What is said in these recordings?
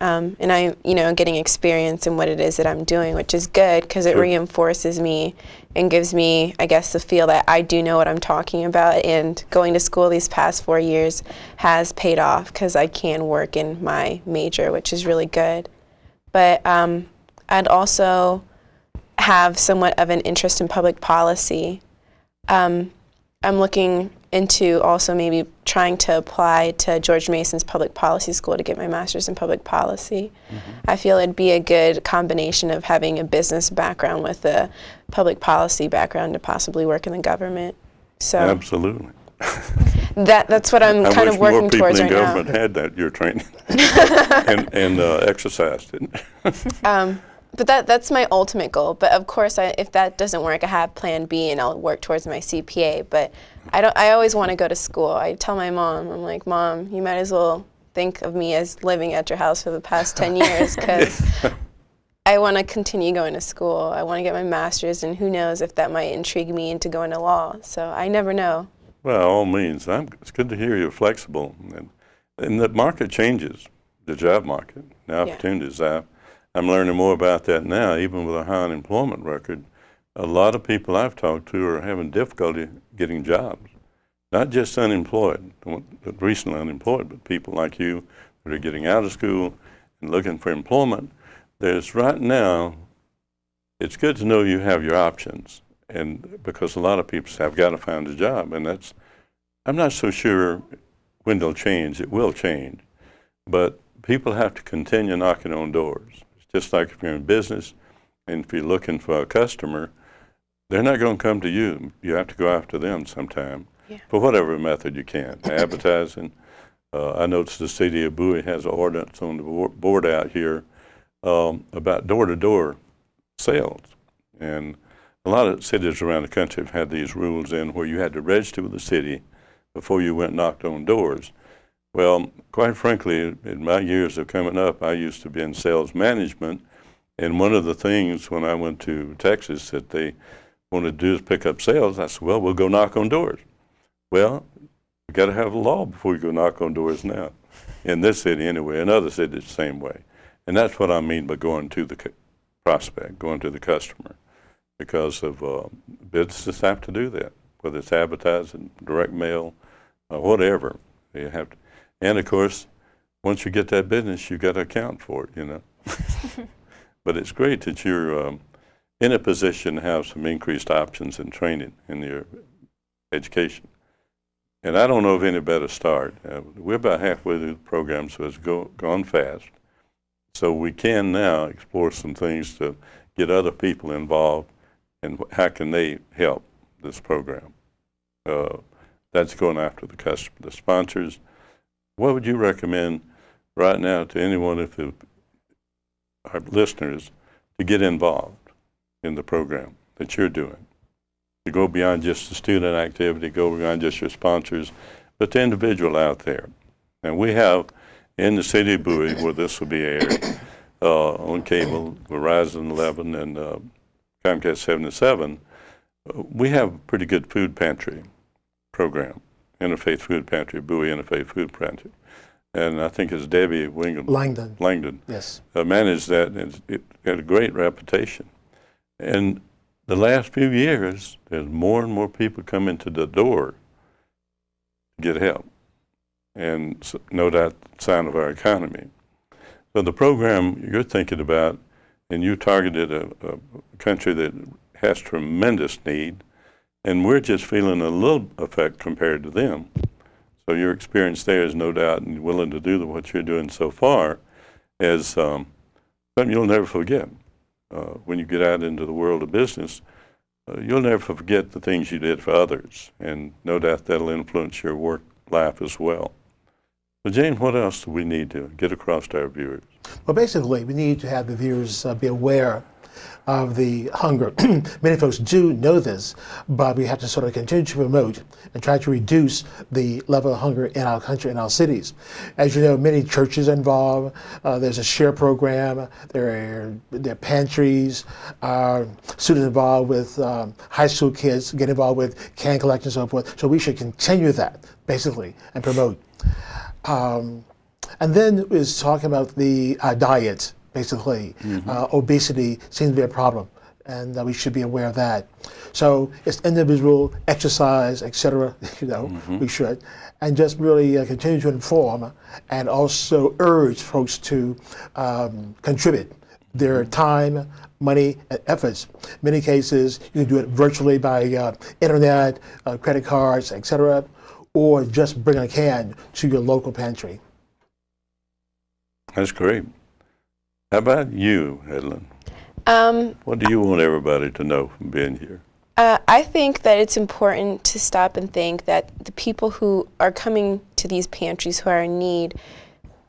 And I'm, getting experience in what it is that I'm doing, which is good because it reinforces me and gives me, I guess, the feel that I do know what I'm talking about. And going to school these past 4 years has paid off because I can work in my major, which is really good. But I'd also have somewhat of an interest in public policy. I'm looking into also maybe trying to apply to George Mason's Public Policy School to get my master's in public policy. I feel it'd be a good combination of having a business background with a public policy background to possibly work in the government. So absolutely. That's what I'm kind of working towards right now. I wish more people in government had that, your training, and exercised it. But that's my ultimate goal. But of course, if that doesn't work, I have Plan B, and I'll work towards my CPA. But I always want to go to school. I tell my mom, I'm like, Mom, you might as well think of me as living at your house for the past 10 years, because I want to continue going to school. I want to get my master's, and who knows if that might intrigue me into going to law. So I never know. Well, all means, it's good to hear you're flexible, and the market changes, the job market, the opportunities. I'm learning more about that now, even with a high unemployment record. A lot of people I've talked to are having difficulty getting jobs, not just unemployed, recently unemployed, but people like you that are getting out of school and looking for employment. There's right now, it's good to know you have your options, and because a lot of people have got to find a job, and I'm not so sure when they'll change. It will change, but people have to continue knocking on doors. Just like if you're in business and if you're looking for a customer, they're not going to come to you. You have to go after them sometime for whatever method you can. Advertising. I noticed the city of Bowie has an ordinance on the board out here about door-to-door sales. And a lot of cities around the country have had these rules in where you had to register with the city before you went and knocked on doors. Well, quite frankly, in my years of coming up, I used to be in sales management, and one of the things when I went to Texas that they wanted to do is pick up sales. I said, well, we'll go knock on doors. Well, we got to have a law before we go knock on doors now, in this city anyway. In other cities, the same way. And that's what I mean by going to the prospect, going to the customer, because of businesses have to do that, whether it's advertising, direct mail, whatever. You have to. And of course, once you get that business, you got to account for it, But it's great that you're in a position to have some increased options and training in your education. And I don't know of any better start. We're about halfway through the program, so it's gone fast. So we can now explore some things to get other people involved, and how can they help this program. That's going after the customer, the sponsors. What would you recommend right now to anyone of our listeners to get involved in the program that you're doing? To go beyond just the student activity, go beyond just your sponsors, but the individual out there. And we have in the city of Bowie, where this will be aired, on cable, Verizon 11 and Comcast 77, we have a pretty good food pantry program. Interfaith Food Pantry, Bowie Interfaith Food Pantry. And I think it's Debbie Langdon yes. Managed that, and it had a great reputation. And the last few years, there's more and more people come into the door to get help. And so, no doubt, sign of our economy. So the program you're thinking about, and you targeted a country that has tremendous need, and we're just feeling a little effect compared to them. So your experience there is no doubt, and willing to do what you're doing so far, is something you'll never forget. When you get out into the world of business, you'll never forget the things you did for others, and no doubt that'll influence your work life as well. So Jane, what else do we need to get across to our viewers? Well, basically, we need to have the viewers be aware of the hunger. Many folks do know this, but we have to sort of continue to promote and try to reduce the level of hunger in our country, in our cities. As you know, many churches are involved. There's a share program. There are pantries. Students involved with high school kids get involved with can collection and so forth. So we should continue that, basically, and promote. And then is talking about the diet, basically. Obesity seems to be a problem, and we should be aware of that. So it's individual exercise, etc. We should, and just really continue to inform and also urge folks to contribute their time, money, and efforts. In many cases, you can do it virtually by internet, credit cards, etc., or just bring a can to your local pantry. That's great. How about you, Edlin? What do you want everybody to know from being here? I think that it's important to stop and think that the people who are coming to these pantries who are in need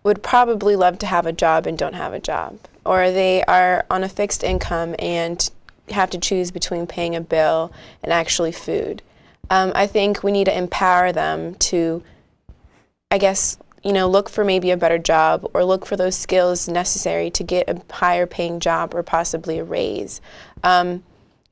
would probably love to have a job and don't have a job, or they are on a fixed income and have to choose between paying a bill and actually food. I think we need to empower them to, I guess, look for maybe a better job or look for those skills necessary to get a higher paying job or possibly a raise.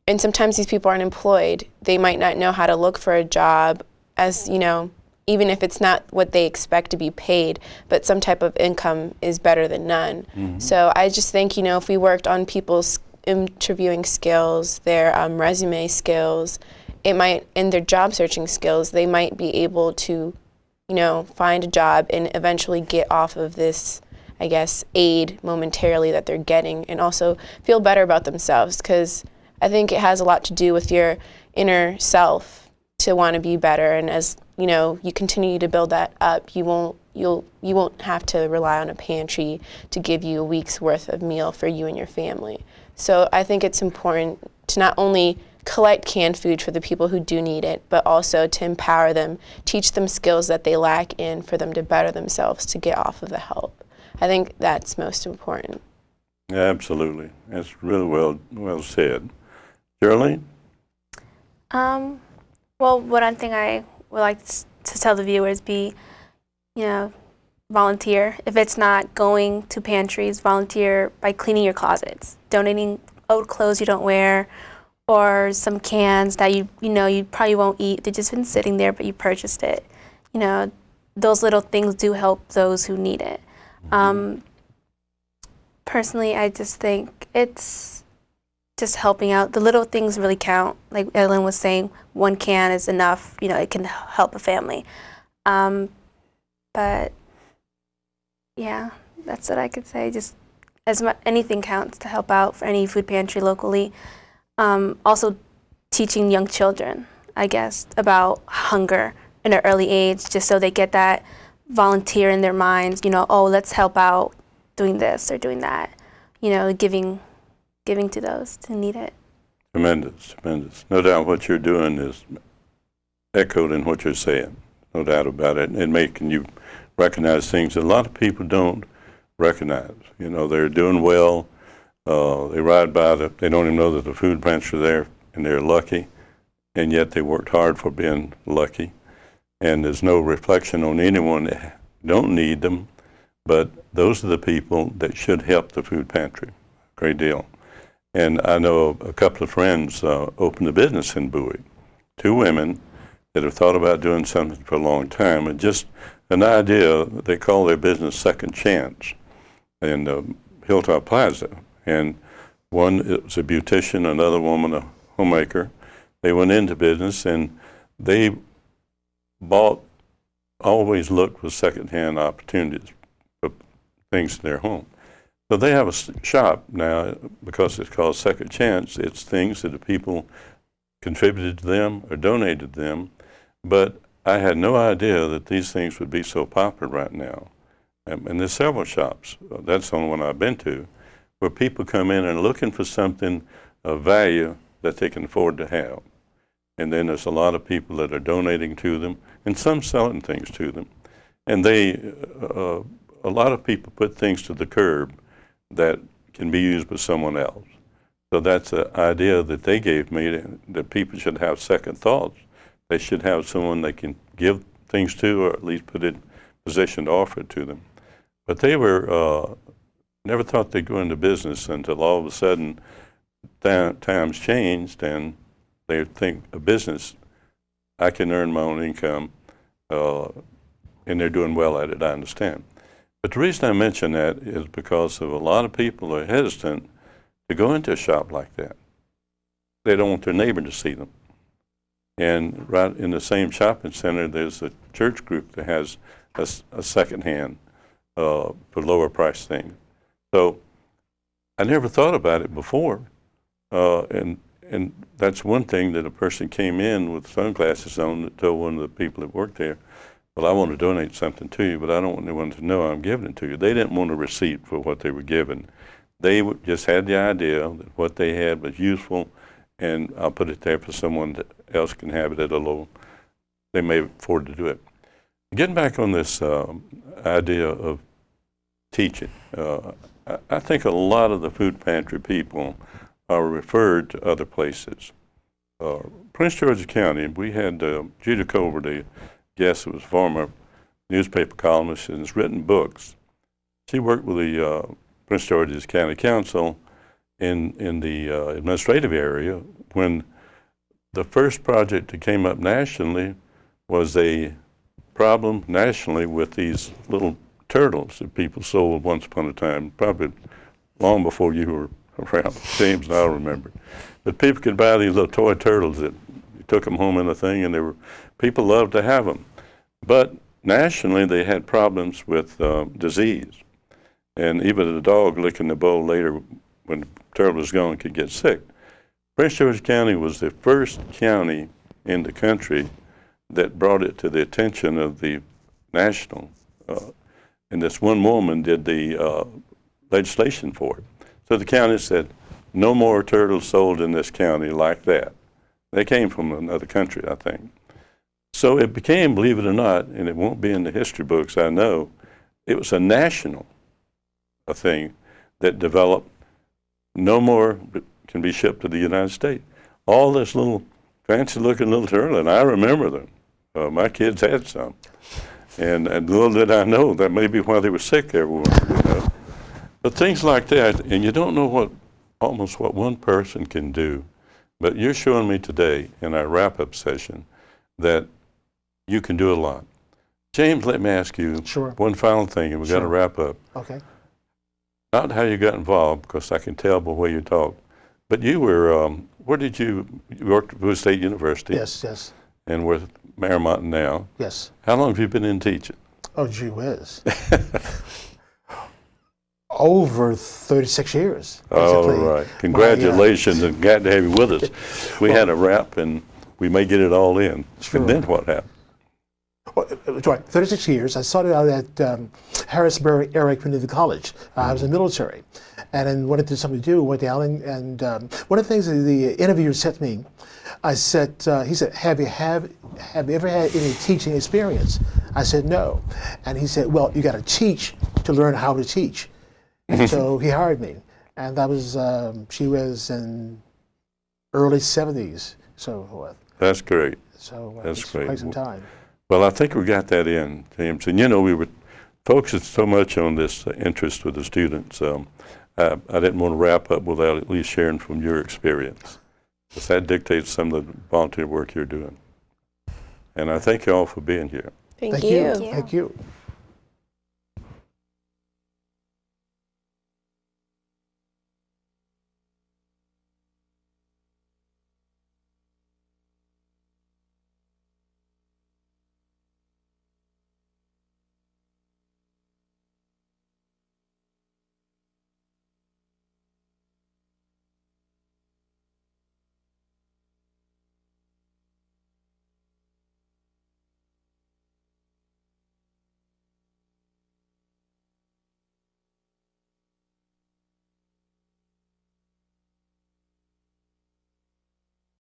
And sometimes these people aren't employed. They might not know how to look for a job as, even if it's not what they expect to be paid, but some type of income is better than none. So I just think, if we worked on people's interviewing skills, their resume skills, and their job searching skills, they might be able to find a job and eventually get off of this, I guess, aid momentarily that they're getting, and also feel better about themselves, because I think it has a lot to do with your inner self to want to be better. And as you continue to build that up, you won't have to rely on a pantry to give you a week's worth of meal for you and your family. So I think it's important to not only collect canned food for the people who do need it, but also to empower them, teach them skills that they lack in for them to better themselves to get off of the help. I think that's most important. Yeah, absolutely. That's really well said. Geraldine? Well, one thing I would like to tell the viewers volunteer. If it's not going to pantries, volunteer by cleaning your closets, donating old clothes you don't wear, or some cans that you probably won't eat. They've just been sitting there, but you purchased it. Those little things do help those who need it. Personally, I just think it's just helping out. The little things really count. Like Ellen was saying, one can is enough. It can help a family. But yeah, that's what I could say. Just anything counts to help out for any food pantry locally. Also teaching young children, I guess, about hunger in an early age, just so they get that volunteer in their minds, let's help out doing this or doing that, giving to those who need it. Tremendous, tremendous. No doubt what you're doing is echoed in what you're saying, no doubt about it, and making you recognize things that a lot of people don't recognize. They're doing well. They ride by, they don't even know that the food pantry are there, and they're lucky, and yet they worked hard for being lucky. And there's no reflection on anyone that don't need them, but those are the people that should help the food pantry a great deal. And I know a couple of friends opened a business in Bowie, 2 women that have thought about doing something for a long time, and just an idea, they call their business Second Chance, in Hilltop Plaza. And one is a beautician, another woman a homemaker. They went into business, and they always looked for secondhand opportunities for things in their home. So they have a shop now, because it's called Second Chance. It's things that the people contributed to them or donated to them. But I had no idea that these things would be so popular right now. And there's several shops, that's the only one I've been to, where people come in and looking for something of value that they can afford to have. And then there's a lot of people that are donating to them, and some selling things to them. And a lot of people put things to the curb that can be used by someone else. So that's an idea that they gave me, that people should have second thoughts. They should have someone they can give things to, or at least put in position to offer it to them. But they were never thought they'd go into business until all of a sudden times changed, and they think a business, I can earn my own income, and they're doing well at it, I understand. But the reason I mention that is because of a lot of people are hesitant to go into a shop like that. They don't want their neighbor to see them. And right in the same shopping center, there's a church group that has a second-hand for lower price things. So I never thought about it before, and that's one thing that a person came in with sunglasses on that told one of the people that worked there, well, I want to donate something to you, but I don't want anyone to know I'm giving it to you. They didn't want a receipt for what they were given. They just had the idea that what they had was useful, and I'll put it there for someone that else can have it at a low, they may afford to do it. Getting back on this idea of teaching, I think a lot of the food pantry people are referred to other places. Prince George's County, we had Judah Culver, the guest, who was a former newspaper columnist and has written books. She worked with the Prince George's County Council in the administrative area when the first project that came up nationally was a problem nationally with these little turtles that people sold once upon a time, probably long before you were around. James and I remember. But people could buy these little toy turtles that you took them home in a thing, and people loved to have them. But nationally, they had problems with disease. And even a dog licking the bowl later when the turtle was gone could get sick. Prince George's County was the first county in the country that brought it to the attention of the national. And this one woman did the legislation for it. So the county said, no more turtles sold in this county like that. They came from another country, I think. So it became, believe it or not, and it won't be in the history books, I know, it was a national thing that developed. No more can be shipped to the United States. All this little fancy-looking little turtle, and I remember them. My kids had some. And little did I know that may be why they were sick everyone. You know. But things like that, and you don't know almost what one person can do. But you're showing me today in our wrap-up session that you can do a lot. James, let me ask you one final thing, and we've got to wrap up. Okay. Not how you got involved, because I can tell by the way you talk. But you were, where did you worked at Bowie State University? Yes, yes. And we're at Marymount now. Yes. How long have you been in teaching? Oh, gee whiz. Over 36 years. All right. Congratulations, and glad to have you with us. We had a wrap, and we may get it all in. Sure. And then what happened? Well, 36 years. I started out at Harrisburg Area Community College. I was in the military, and then wanted to do something to do. Went down and one of the things that the interviewer said to me, I said, he said, have you ever had any teaching experience? I said no, and he said, well, you got to teach to learn how to teach. And so he hired me, and that was she was in early 70s, so forth. That's great. So that's great. Quite some time. Well, I think we got that in, James. And you know, we were focusing so much on this interest with the students. I didn't want to wrap up without at least sharing from your experience, because that dictates some of the volunteer work you're doing. And I thank you all for being here. Thank you. Thank you.